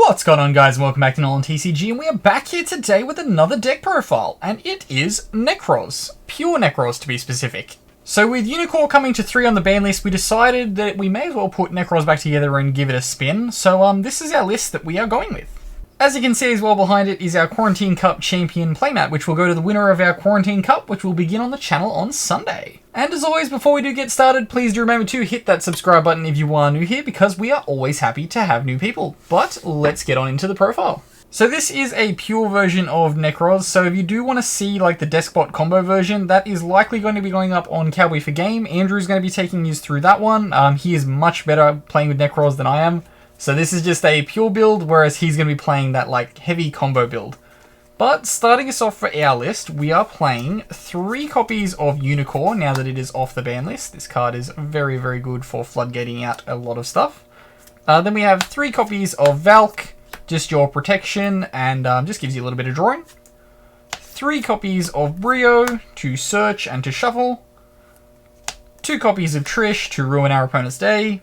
What's going on, guys, and welcome back to NolanTCG, and we are back here today with another deck profile, and it is Nekroz. Pure Nekroz, to be specific. So with Unicorn coming to 3 on the ban list, we decided that we may as well put Nekroz back together and give it a spin, so this is our list that we are going with. As you can see as well behind it is our Quarantine Cup Champion playmat, which will go to the winner of our Quarantine Cup, which will begin on the channel on Sunday. And as always, before we do get started, please do remember to hit that subscribe button if you are new here, because we are always happy to have new people. But let's get on into the profile. So this is a pure version of Nekroz, so if you do want to see like the Deskbot combo version, that is likely going to be going up on Cowboy for Game. Andrew's going to be taking you through that one. He is much better playing with Nekroz than I am. So this is just a pure build, whereas he's going to be playing that like heavy combo build. But starting us off for our list, we are playing 3 copies of Unicorn now that it is off the ban list. This card is very, very good for floodgating out a lot of stuff. Then we have 3 copies of Valk, just your protection, and just gives you a little bit of drawing. 3 copies of Brio to search and to shuffle. 2 copies of Trish to ruin our opponent's day.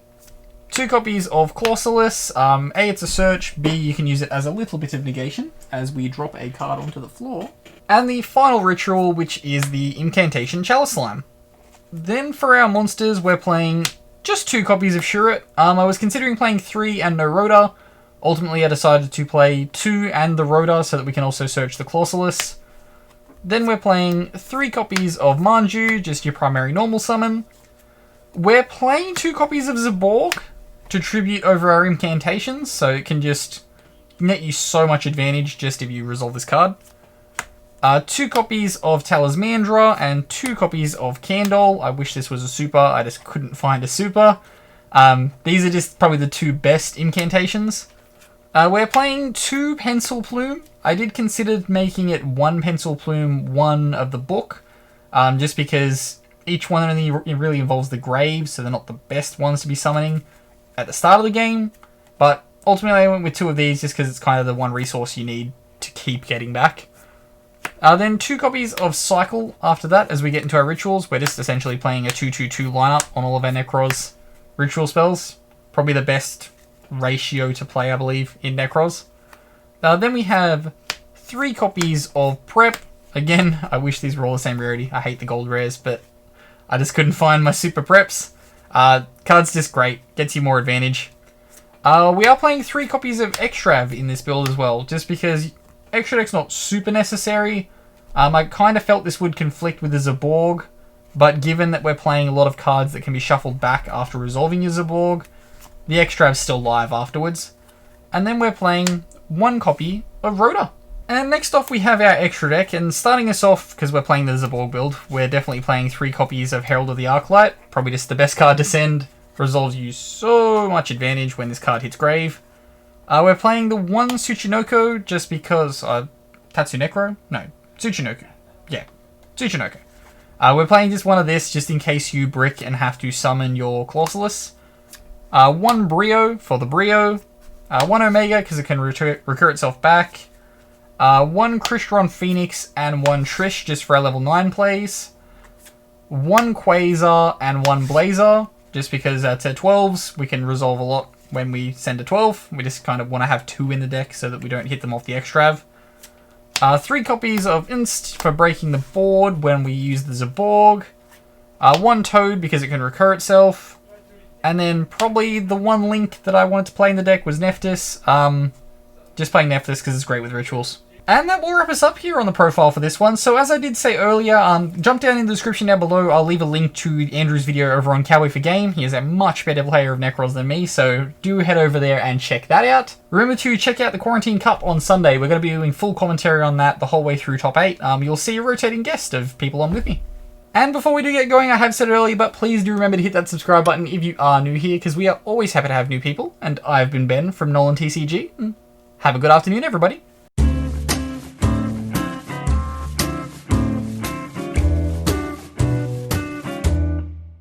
2 copies of Clausulus. A, it's a search. B, you can use it as a little bit of negation as we drop a card onto the floor. And the final ritual, which is the Incantation Chalice Slime. Then for our monsters, we're playing just 2 copies of Shuret. I was considering playing 3 and no Rhoda. Ultimately, I decided to play 2 and the Rhoda so that we can also search the Clausulus. Then we're playing 3 copies of Manju, just your primary normal summon. We're playing 2 copies of Zaborg to tribute over our incantations, so it can just net you so much advantage just if you resolve this card. 2 copies of Talismandra and 2 copies of Candle. I wish this was a super, I just couldn't find a super. These are just probably the 2 best incantations. We're playing 2 Pencil Plume. I did consider making it 1 Pencil Plume, 1 of the book, just because each one of them really involves the grave, so they're not the best ones to be summoning at the start of the game, but ultimately I went with 2 of these just because it's kind of the one resource you need to keep getting back. Then 2 copies of Cycle after that as we get into our rituals. We're just essentially playing a 2-2-2 lineup on all of our Nekroz ritual spells. Probably the best ratio to play, I believe, in Nekroz. Then we have 3 copies of Prep. Again, I wish these were all the same rarity. I hate the gold rares, but I just couldn't find my super preps. Card's just great, gets you more advantage. We are playing 3 copies of Extrav in this build as well, just because Extra Deck's not super necessary. I kind of felt this would conflict with the Zaborg, but given that we're playing a lot of cards that can be shuffled back after resolving your Zaborg, the Extrav's still live afterwards. And then we're playing 1 copy of Rhoda. And next off we have our Extra Deck, and starting us off, because we're playing the Zaborg build, we're definitely playing 3 copies of Herald of the Arclight. Probably just the best card to send. Resolves you so much advantage when this card hits grave. We're playing the 1 Tsuchinoko, just because... Tatsunekro? No, Tsuchinoko. Yeah, Tsuchinoko. We're playing just 1 of this, just in case you brick and have to summon your Clausulus. 1 Brio for the Brio. 1 Omega, because it can recur itself back. 1 Crystron Phoenix and 1 Trish just for our level 9 plays. 1 Quasar and 1 Blazer, just because at 12s we can resolve a lot when we send a 12. We just kind of want to have 2 in the deck so that we don't hit them off the Extrav. 3 copies of Inst for breaking the board when we use the Zaborg. 1 Toad because it can recur itself. And then probably the 1 Link that I wanted to play in the deck was Nephthys. Just playing Nephthys because it's great with rituals. And that will wrap us up here on the profile for this one. So as I did say earlier, jump down in the description down below. I'll leave a link to Andrew's video over on Cowboy for Game. He is a much better player of Nekroz than me, so do head over there and check that out. Remember to check out the Quarantine Cup on Sunday. We're going to be doing full commentary on that the whole way through top 8. You'll see a rotating guest of people on with me. And before we do get going, I have said it earlier, but please do remember to hit that subscribe button if you are new here, because we are always happy to have new people. And I've been Ben from NolanTCG. Have a good afternoon, everybody.